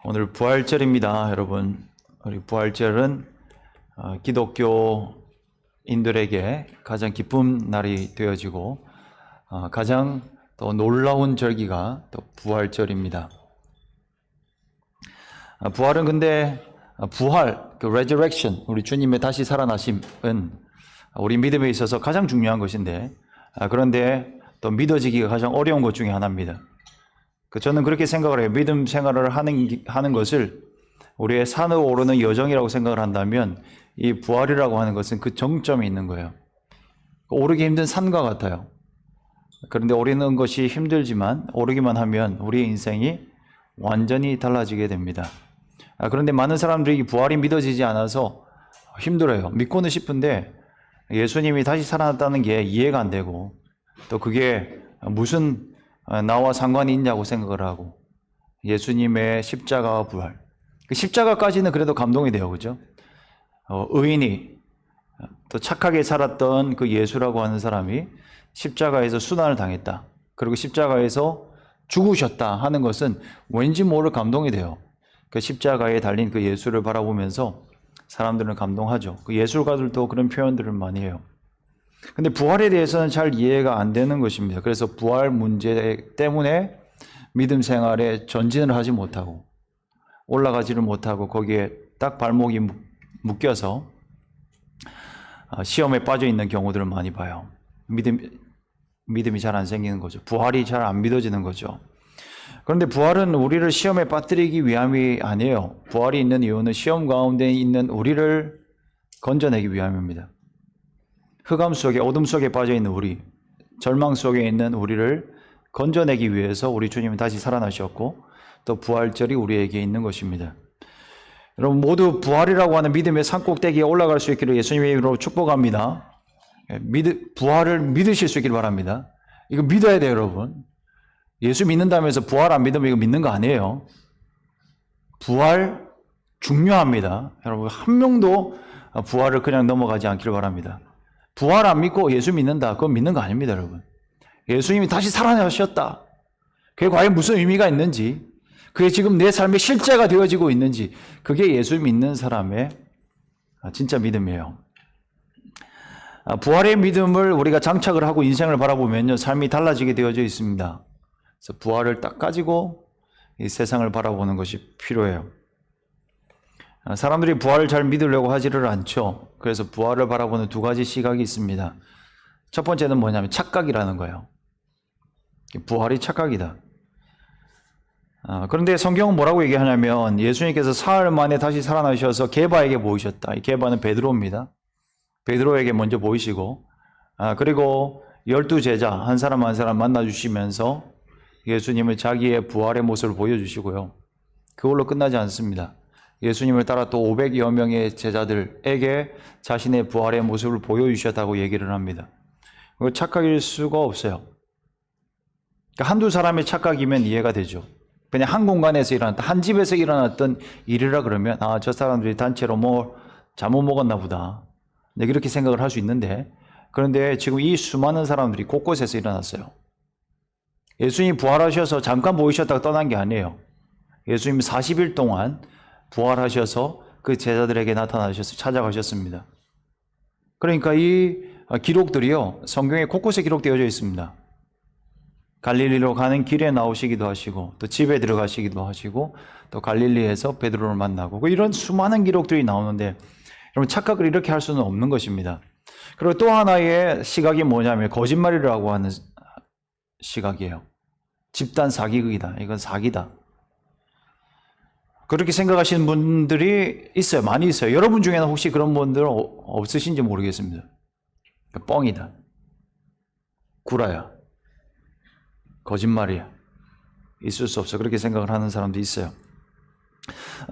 오늘 부활절입니다, 여러분. 우리 부활절은 기독교인들에게 가장 기쁜 날이 되어지고 가장 또 놀라운 절기가 또 부활절입니다. 부활은 근데 부활, 그 resurrection, 우리 주님의 다시 살아나심은 우리 믿음에 있어서 가장 중요한 것인데 그런데 또 믿어지기가 가장 어려운 것 중에 하나입니다. 저는 그렇게 생각을 해요. 믿음 생활을 하는 것을 우리의 산으로 오르는 여정이라고 생각을 한다면 이 부활이라고 하는 것은 그 정점에 있는 거예요. 오르기 힘든 산과 같아요. 그런데 오르는 것이 힘들지만 오르기만 하면 우리의 인생이 완전히 달라지게 됩니다. 그런데 많은 사람들이 부활이 믿어지지 않아서 힘들어요. 믿고는 싶은데 예수님이 다시 살아났다는 게 이해가 안 되고 또 그게 무슨 나와 상관이 있냐고 생각을 하고 예수님의 십자가와 부활, 그 십자가까지는 그래도 감동이 돼요. 그죠? 의인이 또 착하게 살았던 그 예수라고 하는 사람이 십자가에서 순환을 당했다. 그리고 십자가에서 죽으셨다 하는 것은 왠지 모를 감동이 돼요. 그 십자가에 달린 그 예수를 바라보면서 사람들은 감동하죠. 그 예술가들도 그런 표현들을 많이 해요. 근데 부활에 대해서는 잘 이해가 안 되는 것입니다. 그래서 부활 문제 때문에 믿음 생활에 전진을 하지 못하고 올라가지를 못하고 거기에 딱 발목이 묶여서 시험에 빠져 있는 경우들을 많이 봐요. 믿음이 잘 안 생기는 거죠. 부활이 잘 안 믿어지는 거죠. 그런데 부활은 우리를 시험에 빠뜨리기 위함이 아니에요. 부활이 있는 이유는 시험 가운데 있는 우리를 건져내기 위함입니다. 흑암 속에, 어둠 속에 빠져 있는 우리, 절망 속에 있는 우리를 건져내기 위해서 우리 주님은 다시 살아나셨고 또 부활절이 우리에게 있는 것입니다. 여러분 모두 부활이라고 하는 믿음의 산꼭대기에 올라갈 수 있기를 예수님의 이름으로 축복합니다. 부활을 믿으실 수 있기를 바랍니다. 이거 믿어야 돼요, 여러분. 예수 믿는다면서 부활 안 믿으면 이거 믿는 거 아니에요. 부활 중요합니다. 여러분 한 명도 부활을 그냥 넘어가지 않기를 바랍니다. 부활 안 믿고 예수 믿는다. 그건 믿는 거 아닙니다, 여러분. 예수님이 다시 살아나셨다. 그게 과연 무슨 의미가 있는지, 그게 지금 내 삶의 실제가 되어지고 있는지, 그게 예수 믿는 사람의 진짜 믿음이에요. 부활의 믿음을 우리가 장착을 하고 인생을 바라보면요, 삶이 달라지게 되어져 있습니다. 그래서 부활을 딱 가지고 이 세상을 바라보는 것이 필요해요. 사람들이 부활을 잘 믿으려고 하지를 않죠. 그래서 부활을 바라보는 두 가지 시각이 있습니다. 첫 번째는 뭐냐면 착각이라는 거예요. 부활이 착각이다. 그런데 성경은 뭐라고 얘기하냐면 예수님께서 사흘 만에 다시 살아나셔서 게바에게 보이셨다. 이 게바는 베드로입니다. 베드로에게 먼저 보이시고 그리고 12제자 한 사람 한 사람 만나주시면서 예수님을 자기의 부활의 모습을 보여주시고요. 그걸로 끝나지 않습니다. 예수님을 따라 또 500여 명의 제자들에게 자신의 부활의 모습을 보여주셨다고 얘기를 합니다. 착각일 수가 없어요. 그러니까 한두 사람의 착각이면 이해가 되죠. 그냥 한 공간에서 일어났다, 한 집에서 일어났던 일이라 그러면 저 사람들이 단체로 뭐 잘못 먹었나 보다. 네, 그렇게 생각을 할 수 있는데 그런데 지금 이 수많은 사람들이 곳곳에서 일어났어요. 예수님이 부활하셔서 잠깐 보이셨다가 떠난 게 아니에요. 예수님이 40일 동안 부활하셔서 그 제자들에게 나타나셔서 찾아가셨습니다. 그러니까 이 기록들이요, 성경에 곳곳에 기록되어져 있습니다. 갈릴리로 가는 길에 나오시기도 하시고 또 집에 들어가시기도 하시고 또 갈릴리에서 베드로를 만나고 이런 수많은 기록들이 나오는데 여러분 착각을 이렇게 할 수는 없는 것입니다. 그리고 또 하나의 시각이 뭐냐면 거짓말이라고 하는 시각이에요. 집단 사기극이다. 이건 사기다. 그렇게 생각하시는 분들이 있어요. 많이 있어요. 여러분 중에는 혹시 그런 분들 없으신지 모르겠습니다. 뻥이다. 구라야. 거짓말이야. 있을 수 없어. 그렇게 생각을 하는 사람도 있어요.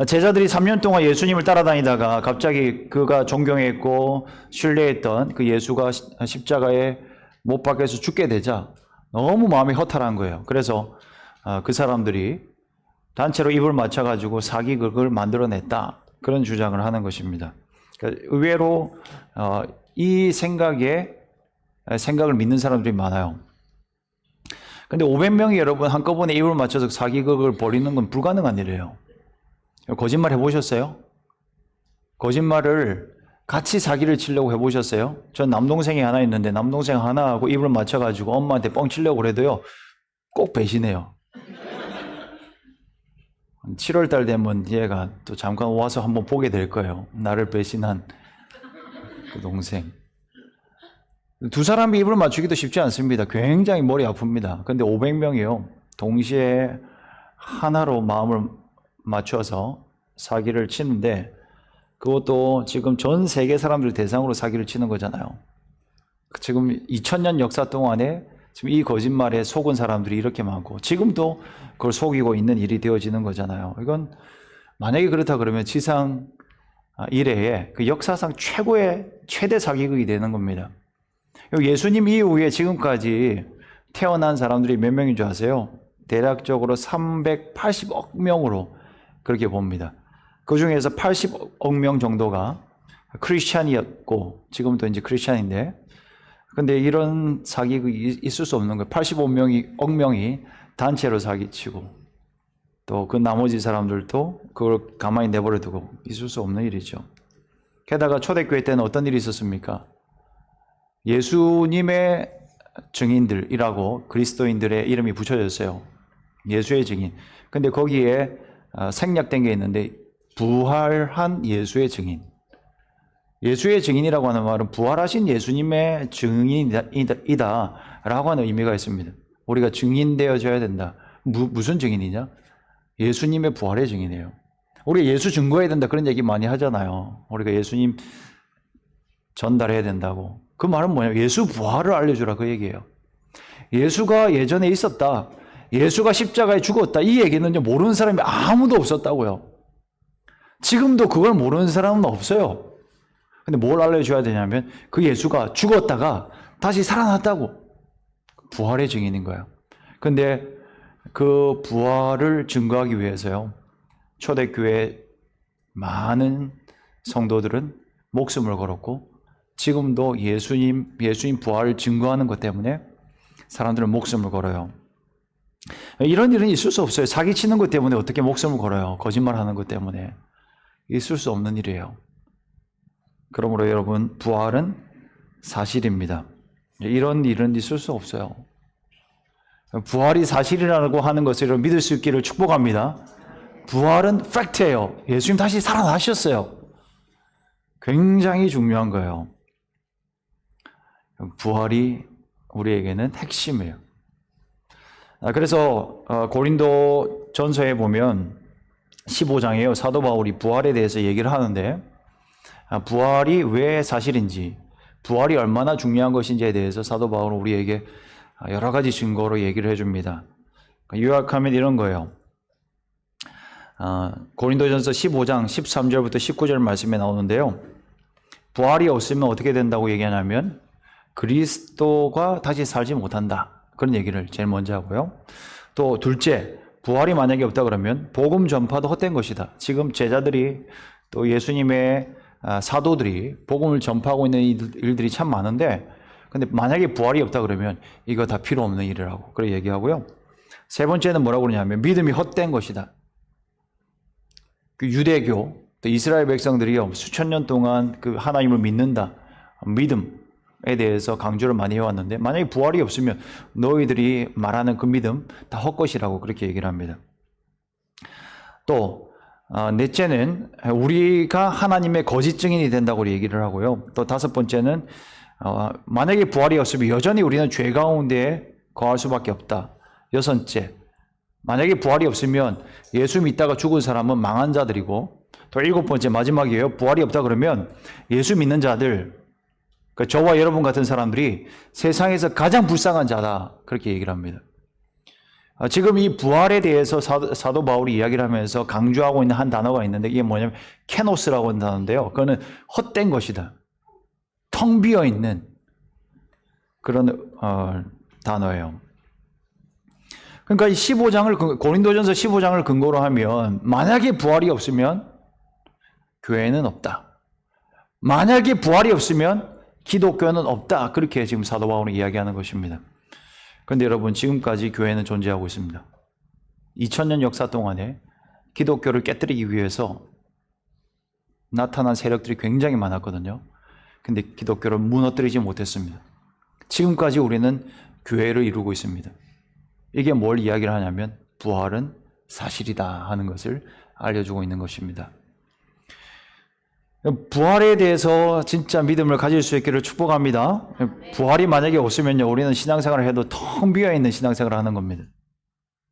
제자들이 3년 동안 예수님을 따라다니다가 갑자기 그가 존경했고 신뢰했던 그 예수가 십자가에 못 박혀서 죽게 되자 너무 마음이 허탈한 거예요. 그래서 그 사람들이 단체로 입을 맞춰가지고 사기극을 만들어냈다. 그런 주장을 하는 것입니다. 그러니까 의외로 이 생각을 믿는 사람들이 많아요. 근데 500명이 여러분 한꺼번에 입을 맞춰서 사기극을 벌이는 건 불가능한 일이에요. 거짓말 해보셨어요? 거짓말을 같이 사기를 치려고 해보셨어요? 전 남동생이 하나 있는데 남동생 하나하고 입을 맞춰가지고 엄마한테 뻥 치려고 그래도요, 꼭 배신해요. 7월 달 되면 얘가 또 잠깐 와서 한번 보게 될 거예요. 나를 배신한 그 동생. 두 사람이 입을 맞추기도 쉽지 않습니다. 굉장히 머리 아픕니다. 근데 500명이요. 동시에 하나로 마음을 맞춰서 사기를 치는데, 그것도 지금 전 세계 사람들 대상으로 사기를 치는 거잖아요. 지금 2000년 역사 동안에 지금 이 거짓말에 속은 사람들이 이렇게 많고, 지금도 그걸 속이고 있는 일이 되어지는 거잖아요. 이건 만약에 그렇다 그러면 지상 이래에 그 역사상 최고의 최대 사기극이 되는 겁니다. 예수님 이후에 지금까지 태어난 사람들이 몇 명인 줄 아세요? 대략적으로 380억 명으로 그렇게 봅니다. 그 중에서 80억 명 정도가 크리스찬이었고, 지금도 이제 크리스찬인데, 근데 이런 사기극이 있을 수 없는 거예요. 85억 명이 단체로 사기치고, 또 그 나머지 사람들도 그걸 가만히 내버려 두고 있을 수 없는 일이죠. 게다가 초대교회 때는 어떤 일이 있었습니까? 예수님의 증인들이라고 그리스도인들의 이름이 붙여졌어요. 예수의 증인. 근데 거기에 생략된 게 있는데, 부활한 예수의 증인. 예수의 증인이라고 하는 말은 부활하신 예수님의 증인이다 라고 하는 의미가 있습니다. 우리가 증인되어져야 된다. 무슨 증인이냐? 예수님의 부활의 증인이에요. 우리가 예수 증거해야 된다, 그런 얘기 많이 하잖아요. 우리가 예수님 전달해야 된다고. 그 말은 뭐냐면 예수 부활을 알려주라, 그 얘기예요. 예수가 예전에 있었다, 예수가 십자가에 죽었다, 이 얘기는 모르는 사람이 아무도 없었다고요. 지금도 그걸 모르는 사람은 없어요. 근데 뭘 알려줘야 되냐면 그 예수가 죽었다가 다시 살아났다고. 부활의 증인인 거예요. 근데 그 부활을 증거하기 위해서요, 초대교회 많은 성도들은 목숨을 걸었고, 지금도 예수님 부활을 증거하는 것 때문에 사람들은 목숨을 걸어요. 이런 일은 있을 수 없어요. 사기치는 것 때문에 어떻게 목숨을 걸어요? 거짓말하는 것 때문에. 있을 수 없는 일이에요. 그러므로 여러분, 부활은 사실입니다. 이런 일은 있을 수 없어요. 부활이 사실이라고 하는 것을 믿을 수 있기를 축복합니다. 부활은 팩트예요. 예수님 다시 살아나셨어요. 굉장히 중요한 거예요. 부활이 우리에게는 핵심이에요. 그래서 고린도 전서에 보면 15장에요. 사도 바울이 부활에 대해서 얘기를 하는데, 부활이 왜 사실인지, 부활이 얼마나 중요한 것인지에 대해서 사도 바울은 우리에게 여러 가지 증거로 얘기를 해줍니다. 요약하면 이런 거예요. 고린도전서 15장 13절부터 19절 말씀에 나오는데요. 부활이 없으면 어떻게 된다고 얘기하냐면 그리스도가 다시 살지 못한다, 그런 얘기를 제일 먼저 하고요. 또 둘째, 부활이 만약에 없다 그러면 복음 전파도 헛된 것이다. 지금 제자들이 또 예수님의 사도들이 복음을 전파하고 있는 일들이 참 많은데, 근데 만약에 부활이 없다 그러면 이거 다 필요 없는 일이라고 그렇게 얘기하고요. 세 번째는 뭐라고 그러냐면 믿음이 헛된 것이다. 그 유대교, 또 이스라엘 백성들이요, 수천 년 동안 그 하나님을 믿는다, 믿음에 대해서 강조를 많이 해왔는데, 만약에 부활이 없으면 너희들이 말하는 그 믿음 다 헛것이라고 그렇게 얘기를 합니다. 또 넷째는 우리가 하나님의 거짓 증인이 된다고 얘기를 하고요. 또 다섯 번째는 만약에 부활이 없으면 여전히 우리는 죄 가운데 거할 수밖에 없다. 여섯째, 만약에 부활이 없으면 예수 믿다가 죽은 사람은 망한 자들이고, 또 일곱 번째 마지막이에요. 부활이 없다 그러면 예수 믿는 자들, 그러니까 저와 여러분 같은 사람들이 세상에서 가장 불쌍한 자다, 그렇게 얘기를 합니다. 지금 이 부활에 대해서 사도 바울이 이야기를 하면서 강조하고 있는 한 단어가 있는데, 이게 뭐냐면 케노스라고 하는 단어인데요, 그거는 헛된 것이다, 텅 비어 있는 그런 단어예요. 그러니까 이 15장을, 고린도전서 15장을 근거로 하면 만약에 부활이 없으면 교회는 없다, 만약에 부활이 없으면 기독교는 없다, 그렇게 지금 사도 바울은 이야기하는 것입니다. 그런데 여러분, 지금까지 교회는 존재하고 있습니다. 2000년 역사 동안에 기독교를 깨뜨리기 위해서 나타난 세력들이 굉장히 많았거든요. 근데 기독교를 무너뜨리지 못했습니다. 지금까지 우리는 교회를 이루고 있습니다. 이게 뭘 이야기를 하냐면 부활은 사실이다 하는 것을 알려주고 있는 것입니다. 부활에 대해서 진짜 믿음을 가질 수 있기를 축복합니다. 부활이 만약에 없으면요, 우리는 신앙생활을 해도 텅 비어있는 신앙생활을 하는 겁니다.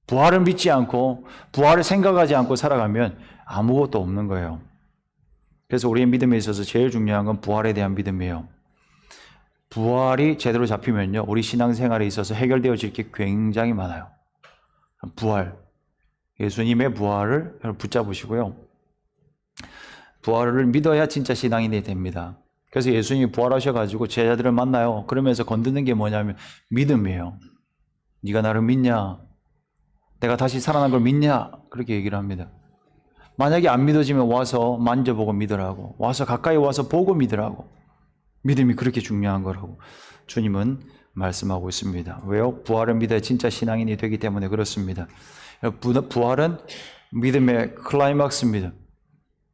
부활을 믿지 않고 부활을 생각하지 않고 살아가면 아무것도 없는 거예요. 그래서 우리의 믿음에 있어서 제일 중요한 건 부활에 대한 믿음이에요. 부활이 제대로 잡히면요, 우리 신앙생활에 있어서 해결되어질 게 굉장히 많아요. 부활, 예수님의 부활을 붙잡으시고요. 부활을 믿어야 진짜 신앙인이 됩니다. 그래서 예수님이 부활하셔가지고 제자들을 만나요. 그러면서 건드는 게 뭐냐면 믿음이에요. 네가 나를 믿냐? 내가 다시 살아난 걸 믿냐? 그렇게 얘기를 합니다. 만약에 안 믿어지면 와서 만져보고 믿으라고, 와서 가까이 와서 보고 믿으라고. 믿음이 그렇게 중요한 거라고 주님은 말씀하고 있습니다. 왜요? 부활을 믿어야 진짜 신앙인이 되기 때문에 그렇습니다. 부활은 믿음의 클라이막스입니다.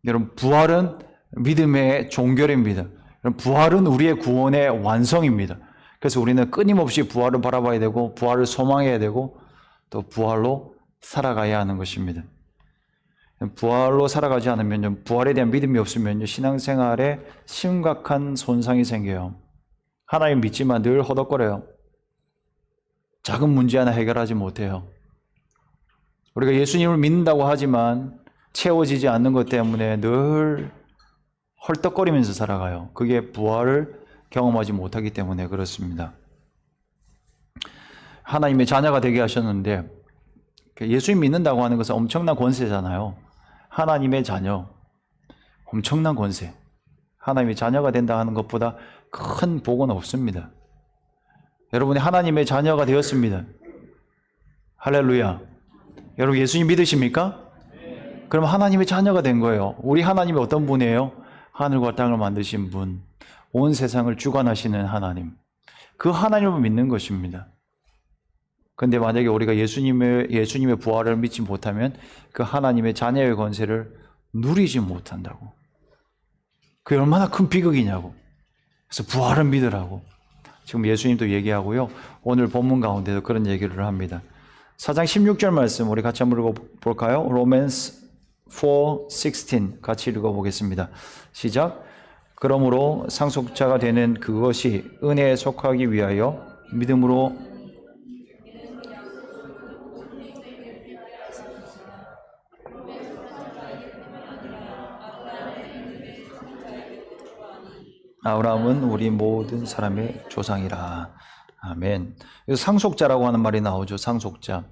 여러분, 부활은 믿음의 종결입니다. 여러분, 부활은 우리의 구원의 완성입니다. 그래서 우리는 끊임없이 부활을 바라봐야 되고 부활을 소망해야 되고 또 부활로 살아가야 하는 것입니다. 부활로 살아가지 않으면, 부활에 대한 믿음이 없으면 신앙생활에 심각한 손상이 생겨요. 하나님 믿지만 늘 허덕거려요. 작은 문제 하나 해결하지 못해요. 우리가 예수님을 믿는다고 하지만 채워지지 않는 것 때문에 늘 헐떡거리면서 살아가요. 그게 부활을 경험하지 못하기 때문에 그렇습니다. 하나님의 자녀가 되게 하셨는데, 예수님 믿는다고 하는 것은 엄청난 권세잖아요. 하나님의 자녀, 엄청난 권세. 하나님의 자녀가 된다 하는 것보다 큰 복은 없습니다. 여러분이 하나님의 자녀가 되었습니다. 할렐루야. 여러분 예수님 믿으십니까? 그럼 하나님의 자녀가 된 거예요. 우리 하나님이 어떤 분이에요? 하늘과 땅을 만드신 분, 온 세상을 주관하시는 하나님. 그 하나님을 믿는 것입니다. 근데 만약에 우리가 예수님의 부활을 믿지 못하면 그 하나님의 자녀의 권세를 누리지 못한다고. 그게 얼마나 큰 비극이냐고. 그래서 부활을 믿으라고. 지금 예수님도 얘기하고요. 오늘 본문 가운데도 그런 얘기를 합니다. 4장 16절 말씀 우리 같이 한번 읽어볼까요? Romans 4:16 같이 읽어보겠습니다. 시작. 그러므로 상속자가 되는 그것이 은혜에 속하기 위하여 믿음으로 아브라함은 우리 모든 사람의 조상이라. 아멘. 여기서 상속자라고 하는 말이 나오죠. 상속자.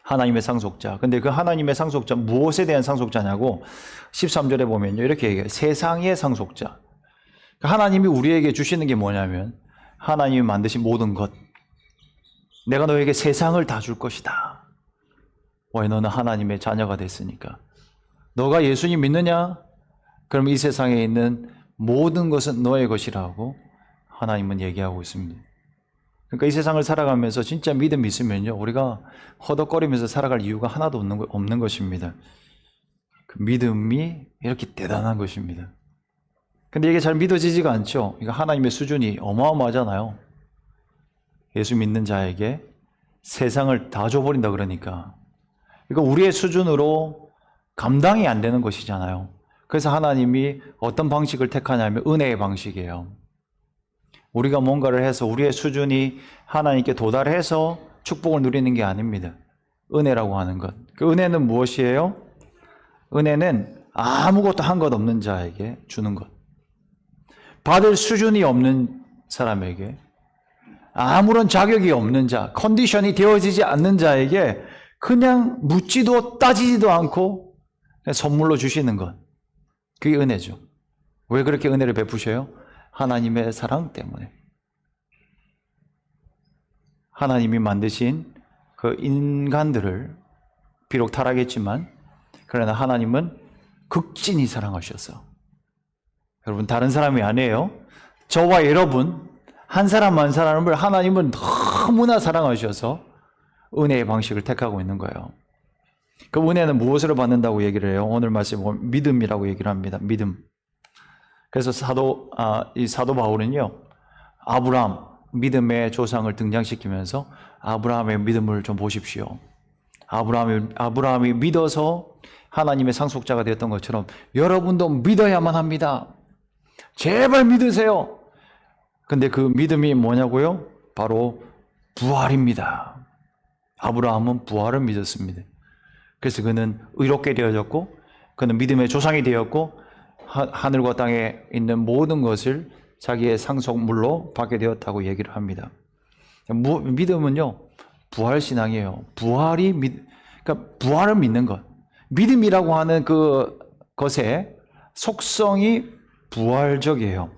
하나님의 상속자. 근데 그 하나님의 상속자, 무엇에 대한 상속자냐고 13절에 보면요, 이렇게 얘기해요. 세상의 상속자. 하나님이 우리에게 주시는 게 뭐냐면 하나님이 만드신 모든 것. 내가 너에게 세상을 다 줄 것이다. 왜? 너는 하나님의 자녀가 됐으니까. 너가 예수님 믿느냐? 그럼 이 세상에 있는 모든 것은 너의 것이라고 하나님은 얘기하고 있습니다. 그러니까 이 세상을 살아가면서 진짜 믿음이 있으면요, 우리가 허덕거리면서 살아갈 이유가 하나도 없는 것입니다. 그 믿음이 이렇게 대단한 것입니다. 근데 이게 잘 믿어지지가 않죠. 이거 하나님의 수준이 어마어마하잖아요. 예수 믿는 자에게 세상을 다 줘버린다 그러니까. 이거 우리의 수준으로 감당이 안 되는 것이잖아요. 그래서 하나님이 어떤 방식을 택하냐면 은혜의 방식이에요. 우리가 뭔가를 해서 우리의 수준이 하나님께 도달해서 축복을 누리는 게 아닙니다. 은혜라고 하는 것. 그 은혜는 무엇이에요? 은혜는 아무것도 한 것 없는 자에게 주는 것. 받을 수준이 없는 사람에게, 아무런 자격이 없는 자, 컨디션이 되어지지 않는 자에게 그냥 묻지도 따지지도 않고 그냥 선물로 주시는 것. 그게 은혜죠. 왜 그렇게 은혜를 베푸셔요? 하나님의 사랑 때문에. 하나님이 만드신 그 인간들을 비록 타락했지만 그러나 하나님은 극진히 사랑하셔서, 여러분 다른 사람이 아니에요. 저와 여러분 한 사람 한 사람을 하나님은 너무나 사랑하셔서 은혜의 방식을 택하고 있는 거예요. 그 은혜는 무엇으로 받는다고 얘기를 해요? 오늘 말씀에 보면 믿음이라고 얘기를 합니다. 믿음. 그래서 이 사도 바울은요, 아브라함, 믿음의 조상을 등장시키면서 아브라함의 믿음을 좀 보십시오. 아브라함이 믿어서 하나님의 상속자가 되었던 것처럼 여러분도 믿어야만 합니다. 제발 믿으세요. 근데 그 믿음이 뭐냐고요? 바로 부활입니다. 아브라함은 부활을 믿었습니다. 그래서 그는 의롭게 되어졌고, 그는 믿음의 조상이 되었고, 하늘과 땅에 있는 모든 것을 자기의 상속물로 받게 되었다고 얘기를 합니다. 믿음은요, 부활신앙이에요. 그러니까 부활을 믿는 것. 믿음이라고 하는 그 것의 속성이 부활적이에요.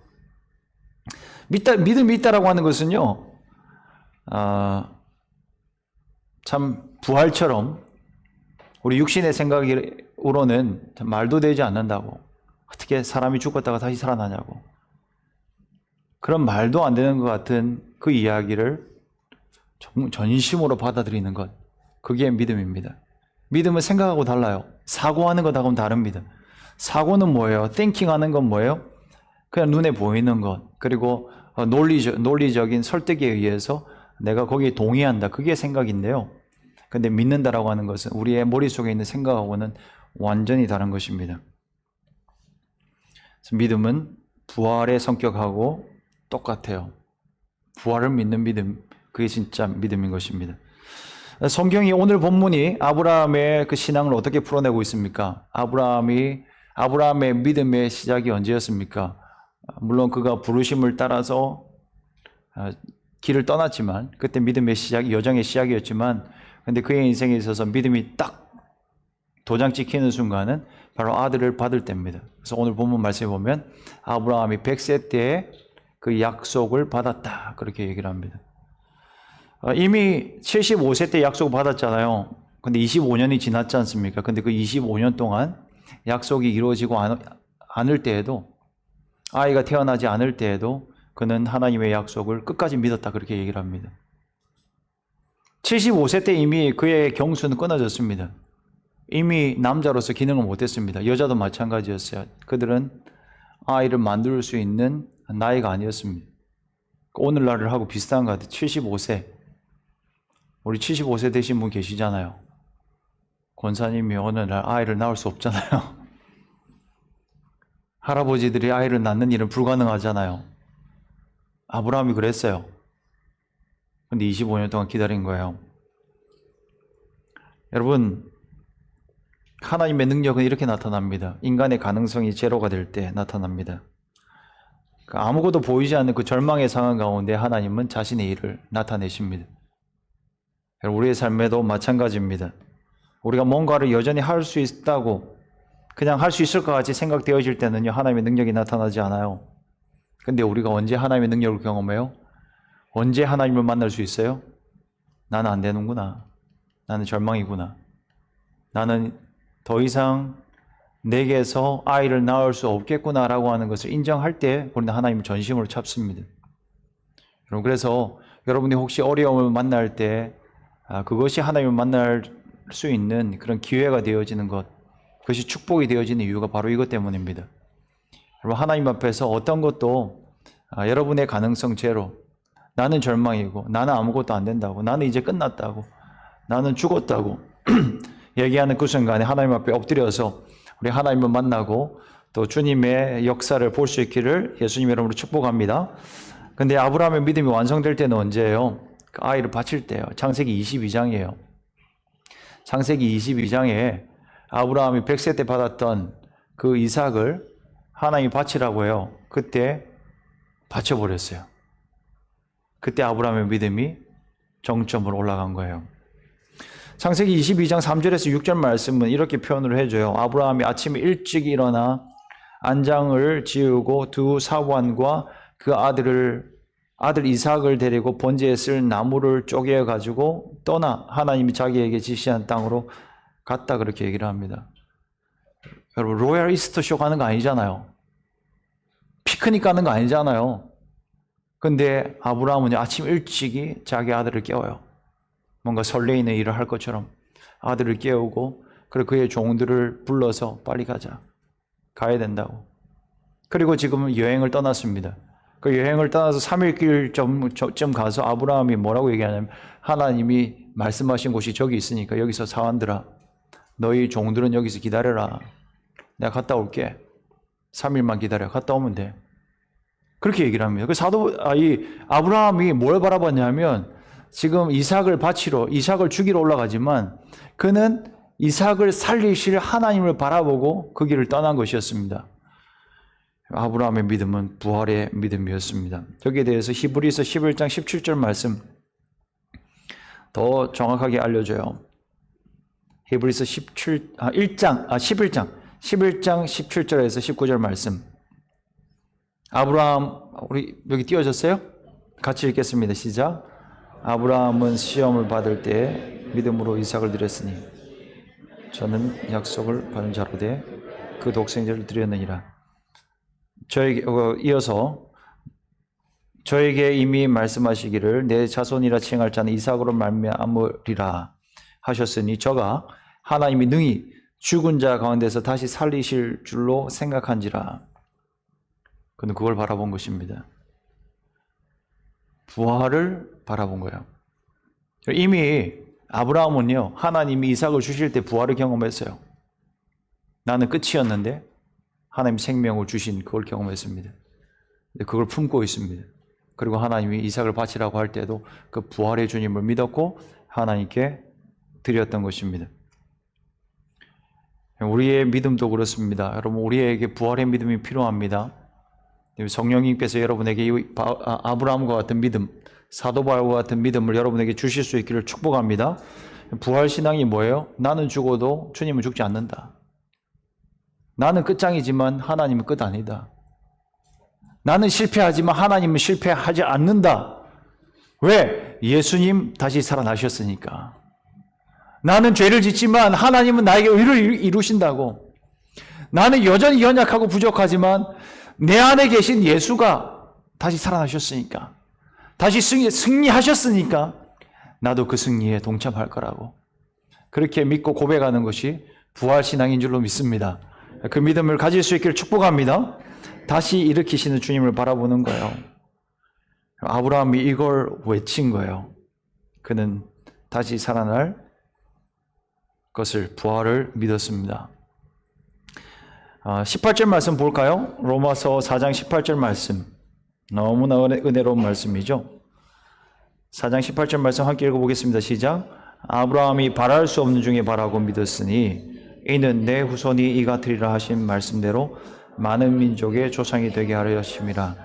믿음이 있다라고 하는 것은요, 참 부활처럼 우리 육신의 생각으로는 말도 되지 않는다고. 어떻게 사람이 죽었다가 다시 살아나냐고. 그런 말도 안 되는 것 같은 그 이야기를 전심으로 받아들이는 것. 그게 믿음입니다. 믿음은 생각하고 달라요. 사고하는 것하고는 다릅니다. 사고는 뭐예요? thinking하는 건 뭐예요? 그냥 눈에 보이는 것. 그리고 논리적인 설득에 의해서 내가 거기에 동의한다. 그게 생각인데요. 근데 믿는다라고 하는 것은 우리의 머릿속에 있는 생각하고는 완전히 다른 것입니다. 그래서 믿음은 부활의 성격하고 똑같아요. 부활을 믿는 믿음, 그게 진짜 믿음인 것입니다. 성경이 오늘 본문이 아브라함의 그 신앙을 어떻게 풀어내고 있습니까? 아브라함의 믿음의 시작이 언제였습니까? 물론 그가 부르심을 따라서 길을 떠났지만, 그때 믿음의 시작이 여정의 시작이었지만, 근데 그의 인생에 있어서 믿음이 딱 도장 찍히는 순간은 바로 아들을 받을 때입니다. 그래서 오늘 본문 말씀에 보면 아브라함이 100세 때에 그 약속을 받았다. 그렇게 얘기를 합니다. 이미 75세 때 약속을 받았잖아요. 근데 25년이 지났지 않습니까? 근데 그 25년 동안 약속이 이루어지고 않을 때에도, 아이가 태어나지 않을 때에도 그는 하나님의 약속을 끝까지 믿었다. 그렇게 얘기를 합니다. 75세 때 이미 그의 경수는 끊어졌습니다. 이미 남자로서 기능을 못했습니다. 여자도 마찬가지였어요. 그들은 아이를 만들 수 있는 나이가 아니었습니다. 오늘날을 하고 비슷한 것 같아요. 75세. 우리 75세 되신 분 계시잖아요. 권사님이 오늘날 아이를 낳을 수 없잖아요. 할아버지들이 아이를 낳는 일은 불가능하잖아요. 아브라함이 그랬어요. 근데 25년 동안 기다린 거예요. 여러분, 하나님의 능력은 이렇게 나타납니다. 인간의 가능성이 제로가 될 때 나타납니다. 아무것도 보이지 않는 그 절망의 상황 가운데 하나님은 자신의 일을 나타내십니다. 우리의 삶에도 마찬가지입니다. 우리가 뭔가를 여전히 할 수 있다고, 그냥 할 수 있을 것 같이 생각되어질 때는요, 하나님의 능력이 나타나지 않아요. 근데 우리가 언제 하나님의 능력을 경험해요? 언제 하나님을 만날 수 있어요? 나는 안 되는구나. 나는 절망이구나. 나는 더 이상 내게서 아이를 낳을 수 없겠구나라고 하는 것을 인정할 때 우리는 하나님을 전심으로 찾습니다. 여러분, 그래서 여러분이 혹시 어려움을 만날 때 그것이 하나님을 만날 수 있는 그런 기회가 되어지는 것, 그것이 축복이 되어지는 이유가 바로 이것 때문입니다. 여러분, 하나님 앞에서 어떤 것도 여러분의 가능성 제로, 나는 절망이고, 나는 아무것도 안 된다고, 나는 이제 끝났다고, 나는 죽었다고 얘기하는 그 순간에 하나님 앞에 엎드려서 우리 하나님을 만나고 또 주님의 역사를 볼 수 있기를 예수님 이름으로 축복합니다. 근데 아브라함의 믿음이 완성될 때는 언제예요? 그 아이를 바칠 때예요. 창세기 22장이에요. 창세기 22장에 아브라함이 100세 때 받았던 그 이삭을 하나님이 바치라고 해요. 그때 바쳐버렸어요. 그때 아브라함의 믿음이 정점으로 올라간 거예요. 창세기 22장 3절에서 6절 말씀은 이렇게 표현을 해줘요. 아브라함이 아침에 일찍 일어나 안장을 지우고 두 사환과 그 아들 이삭을 데리고 번제에 쓸 나무를 쪼개 가지고 떠나 하나님이 자기에게 지시한 땅으로 갔다, 그렇게 얘기를 합니다. 여러분, 로얄 이스터 쇼 가는 거 아니잖아요. 피크닉 가는 거 아니잖아요. 근데 아브라함은 아침 일찍이 자기 아들을 깨워요. 뭔가 설레이는 일을 할 것처럼 아들을 깨우고 그리고 그의 종들을 불러서 빨리 가자. 가야 된다고. 그리고 지금 여행을 떠났습니다. 그 여행을 떠나서 3일길쯤 가서 아브라함이 뭐라고 얘기하냐면 하나님이 말씀하신 곳이 저기 있으니까 여기서 사환들아 너희 종들은 여기서 기다려라. 내가 갔다 올게. 3일만 기다려. 갔다 오면 돼. 그렇게 얘기를 합니다. 이 아브라함이 뭘 바라봤냐면 지금 이삭을 죽이러 올라가지만 그는 이삭을 살리실 하나님을 바라보고 그 길을 떠난 것이었습니다. 아브라함의 믿음은 부활의 믿음이었습니다. 여기에 대해서 히브리서 11장 17절 말씀 더 정확하게 알려줘요. 히브리서 11장 17절에서 19절 말씀. 아브라함, 우리 여기 띄워졌어요? 같이 읽겠습니다. 시작. 아브라함은 시험을 받을 때 믿음으로 이삭을 드렸으니 저는 약속을 받은 자로 돼 그 독생자를 드렸느니라. 이어서 저에게 이미 말씀하시기를 내 자손이라 칭할 자는 이삭으로 말미암으리라 하셨으니 저가 하나님이 능히 죽은 자 가운데서 다시 살리실 줄로 생각한지라. 그는 그걸 바라본 것입니다. 부활을 바라본 거예요. 이미 아브라함은요, 하나님이 이삭을 주실 때 부활을 경험했어요. 나는 끝이었는데 하나님 생명을 주신 그걸 경험했습니다. 그걸 품고 있습니다. 그리고 하나님이 이삭을 바치라고 할 때도 그 부활의 주님을 믿었고 하나님께 드렸던 것입니다. 우리의 믿음도 그렇습니다. 여러분, 우리에게 부활의 믿음이 필요합니다. 성령님께서 여러분에게 아브라함과 같은 믿음, 사도 바울과 같은 믿음을 여러분에게 주실 수 있기를 축복합니다. 부활 신앙이 뭐예요? 나는 죽어도 주님은 죽지 않는다. 나는 끝장이지만 하나님은 끝 아니다. 나는 실패하지만 하나님은 실패하지 않는다. 왜? 예수님 다시 살아나셨으니까. 나는 죄를 짓지만 하나님은 나에게 의를 이루신다고. 나는 여전히 연약하고 부족하지만 내 안에 계신 예수가 다시 살아나셨으니까. 다시 승리하셨으니까 나도 그 승리에 동참할 거라고. 그렇게 믿고 고백하는 것이 부활신앙인 줄로 믿습니다. 그 믿음을 가질 수 있기를 축복합니다. 다시 일으키시는 주님을 바라보는 거예요. 아브라함이 이걸 외친 거예요. 그는 다시 살아날 것을, 부활을 믿었습니다. 18절 말씀 볼까요? 로마서 4장 18절 말씀. 너무나 은혜로운 말씀이죠. 4장 18절 말씀 함께 읽어보겠습니다. 시작. 아브라함이 바랄 수 없는 중에 바라고 믿었으니 이는 내 후손이 이같으리라 하신 말씀대로 많은 민족의 조상이 되게 하려 하심이라.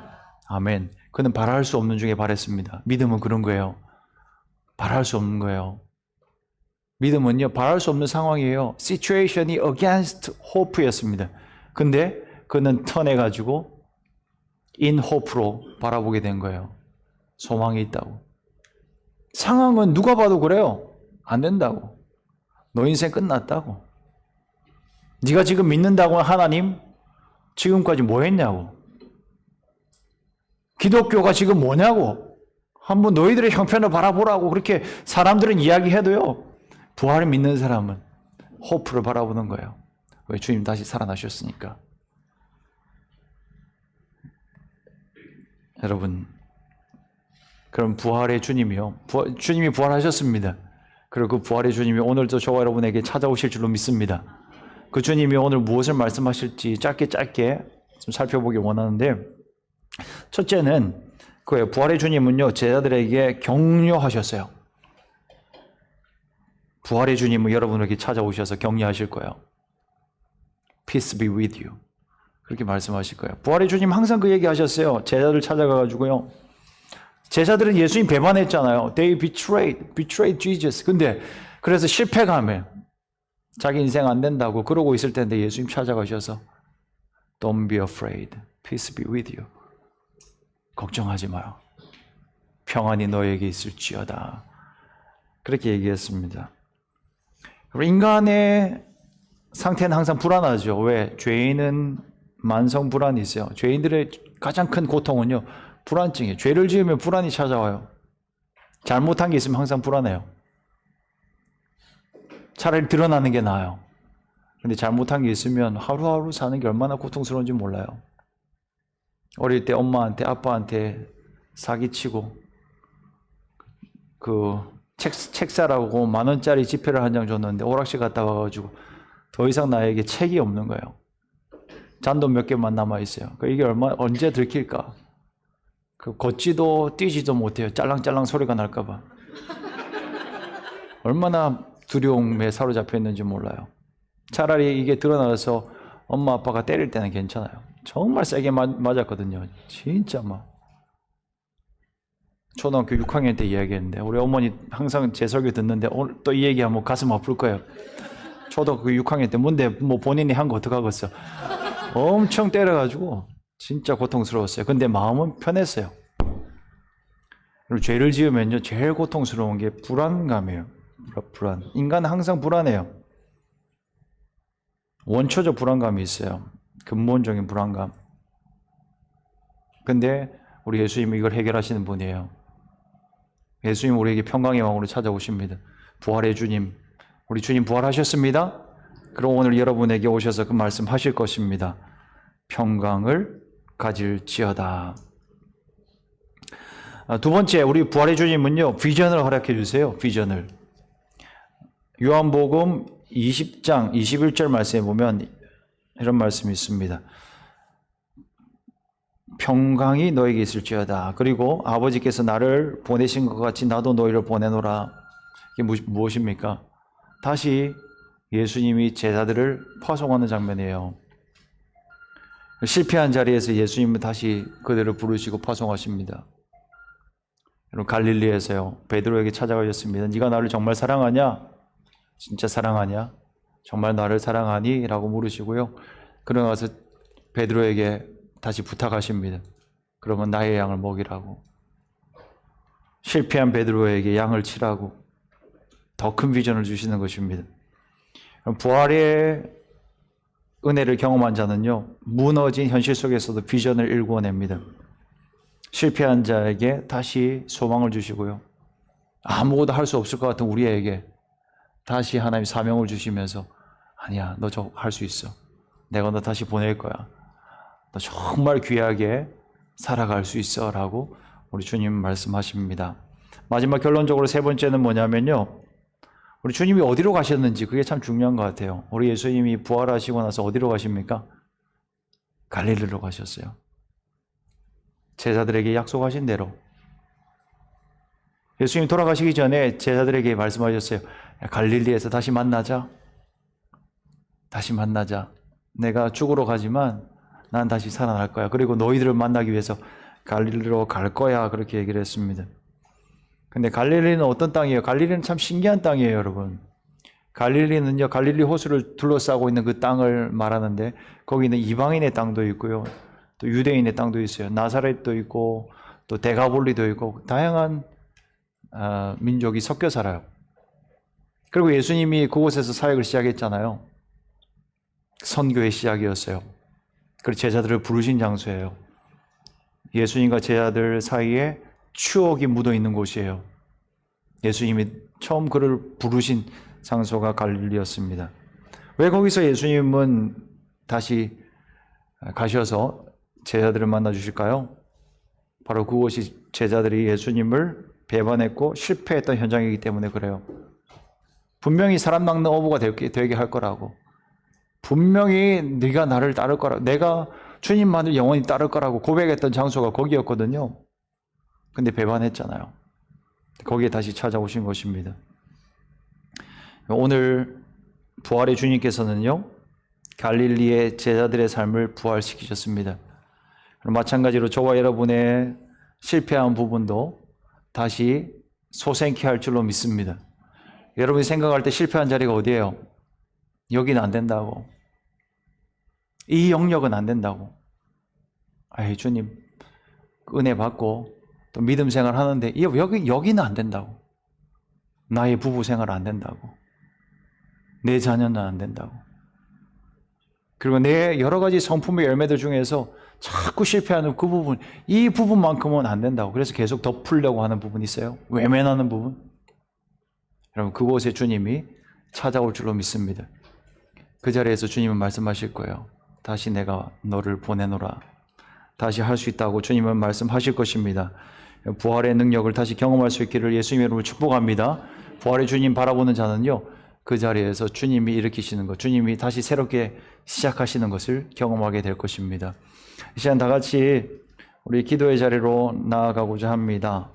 아멘. 그는 바랄 수 없는 중에 바랬습니다. 믿음은 그런 거예요. 바랄 수 없는 거예요. 믿음은요, 바랄 수 없는 상황이에요. situation이 against hope였습니다. 근데 그는 턴해가지고 in hope로 바라보게 된 거예요. 소망이 있다고. 상황은 누가 봐도 그래요. 안 된다고. 너 인생 끝났다고. 네가 지금 믿는다고 하나님 지금까지 뭐 했냐고. 기독교가 지금 뭐냐고. 한번 너희들의 형편을 바라보라고 그렇게 사람들은 이야기해도요. 부활을 믿는 사람은 호프를 바라보는 거예요. 왜? 주님 다시 살아나셨으니까. 여러분, 그럼 부활의 주님이요. 주님이 부활하셨습니다. 그리고 그 부활의 주님이 오늘도 저와 여러분에게 찾아오실 줄로 믿습니다. 그 주님이 오늘 무엇을 말씀하실지 짧게 좀 살펴보기 원하는데, 첫째는 그예요. 부활의 주님은요, 제자들에게 격려하셨어요. 부활의 주님은 여러분에게 찾아오셔서 격려하실 거예요. Peace be with you. 그렇게 말씀하실 거예요. 부활의 주님 항상 그 얘기 하셨어요. 제자들 찾아가가지고요. 제자들은 예수님 배반했잖아요. They betrayed Jesus. 근데 그래서 실패감에 자기 인생 안 된다고 그러고 있을 텐데 예수님 찾아가셔서 Don't be afraid. Peace be with you. 걱정하지 마요. 평안이 너에게 있을지어다. 그렇게 얘기했습니다. 인간의 상태는 항상 불안하죠. 왜? 죄인은 만성 불안이 있어요. 죄인들의 가장 큰 고통은요, 불안증이에요. 죄를 지으면 불안이 찾아와요. 잘못한 게 있으면 항상 불안해요. 차라리 드러나는 게 나아요. 근데 잘못한 게 있으면 하루하루 사는 게 얼마나 고통스러운지 몰라요. 어릴 때 엄마한테 아빠한테 사기치고 그 책 사라고 10,000원짜리 지폐를 한 장 줬는데 오락실 갔다 와가지고 더 이상 나에게 책이 없는 거예요. 잔돈 몇 개만 남아 있어요. 이게 언제 들킬까? 걷지도 뛰지도 못해요. 짤랑짤랑 소리가 날까 봐. 얼마나 두려움에 사로잡혀 있는지 몰라요. 차라리 이게 드러나서 엄마 아빠가 때릴 때는 괜찮아요. 정말 세게 맞았거든요. 진짜 막. 초등학교 6학년 때 이야기했는데 우리 어머니 항상 제 설교 듣는데 오늘 또 이 얘기하면 가슴 아플 거예요. 초등학교 6학년 때 뭔데 본인이 한 거 어떡하겠어. 엄청 때려가지고 진짜 고통스러웠어요. 근데 마음은 편했어요. 그리고 죄를 지으면요 제일 고통스러운 게 불안감이에요. 불안. 인간은 항상 불안해요. 원초적 불안감이 있어요. 근본적인 불안감. 근데 우리 예수님이 이걸 해결하시는 분이에요. 예수님 우리에게 평강의 왕으로 찾아오십니다. 부활의 주님. 우리 주님 부활하셨습니다. 그럼 오늘 여러분에게 오셔서 그 말씀 하실 것입니다. 평강을 가질지어다. 두 번째, 우리 부활의 주님은요, 비전을 허락해 주세요. 비전을. 요한복음 20장 21절 말씀에 보면 이런 말씀이 있습니다. 평강이 너에게 있을지어다. 그리고 아버지께서 나를 보내신 것 같이 나도 너희를 보내노라. 이게 무엇입니까? 다시 예수님이 제자들을 파송하는 장면이에요. 실패한 자리에서 예수님은 다시 그들을 부르시고 파송하십니다. 여러분 갈릴리에서요. 베드로에게 찾아가셨습니다. 네가 나를 정말 사랑하냐? 진짜 사랑하냐? 정말 나를 사랑하니? 라고 물으시고요. 그러고 나서 베드로에게 다시 부탁하십니다. 그러면 나의 양을 먹이라고. 실패한 베드로에게 양을 치라고 더 큰 비전을 주시는 것입니다. 부활의 은혜를 경험한 자는요, 무너진 현실 속에서도 비전을 일궈냅니다. 실패한 자에게 다시 소망을 주시고요. 아무것도 할 수 없을 것 같은 우리에게 다시 하나님 사명을 주시면서 아니야, 너 저 할 수 있어. 내가 너 다시 보낼 거야. 너 정말 귀하게 살아갈 수 있어 라고 우리 주님 말씀하십니다. 마지막 결론적으로 세 번째는 뭐냐면요, 우리 주님이 어디로 가셨는지 그게 참 중요한 것 같아요. 우리 예수님이 부활하시고 나서 어디로 가십니까? 갈릴리로 가셨어요. 제자들에게 약속하신 대로. 예수님 돌아가시기 전에 제자들에게 말씀하셨어요. 갈릴리에서 다시 만나자. 다시 만나자. 내가 죽으러 가지만 난 다시 살아날 거야. 그리고 너희들을 만나기 위해서 갈릴리로 갈 거야. 그렇게 얘기를 했습니다. 근데 갈릴리는 어떤 땅이에요? 갈릴리는 참 신기한 땅이에요, 여러분. 갈릴리는요, 갈릴리 호수를 둘러싸고 있는 그 땅을 말하는데 거기는 이방인의 땅도 있고요. 또 유대인의 땅도 있어요. 나사렛도 있고 또 데가볼리도 있고 다양한 민족이 섞여 살아요. 그리고 예수님이 그곳에서 사역을 시작했잖아요. 선교의 시작이었어요. 그리고 제자들을 부르신 장소예요. 예수님과 제자들 사이에 추억이 묻어 있는 곳이에요. 예수님이 처음 그를 부르신 장소가 갈릴리였습니다. 왜 거기서 예수님은 다시 가셔서 제자들을 만나 주실까요? 바로 그곳이 제자들이 예수님을 배반했고 실패했던 현장이기 때문에 그래요. 분명히 사람 낚는 어부가 되게 할 거라고. 분명히 네가 나를 따를 거라고. 내가 주님만을 영원히 따를 거라고 고백했던 장소가 거기였거든요. 근데 배반했잖아요. 거기에 다시 찾아오신 것입니다. 오늘 부활의 주님께서는요, 갈릴리의 제자들의 삶을 부활시키셨습니다. 마찬가지로 저와 여러분의 실패한 부분도 다시 소생케 할 줄로 믿습니다. 여러분이 생각할 때 실패한 자리가 어디예요? 여기는 안 된다고. 이 영역은 안 된다고. 아이, 주님, 은혜 받고 또 믿음 생활 하는데 여기는 안 된다고. 나의 부부 생활 안 된다고. 내 자녀는 안 된다고. 그리고 내 여러 가지 성품의 열매들 중에서 자꾸 실패하는 그 부분, 이 부분만큼은 안 된다고. 그래서 계속 덮으려고 하는 부분이 있어요. 외면하는 부분. 여러분, 그곳에 주님이 찾아올 줄로 믿습니다. 그 자리에서 주님은 말씀하실 거예요. 다시 내가 너를 보내노라. 다시 할 수 있다고 주님은 말씀하실 것입니다. 부활의 능력을 다시 경험할 수 있기를 예수님의 이름으로 축복합니다. 부활의 주님 바라보는 자는요, 그 자리에서 주님이 일으키시는 것, 주님이 다시 새롭게 시작하시는 것을 경험하게 될 것입니다. 이 시간 다 같이 우리 기도의 자리로 나아가고자 합니다.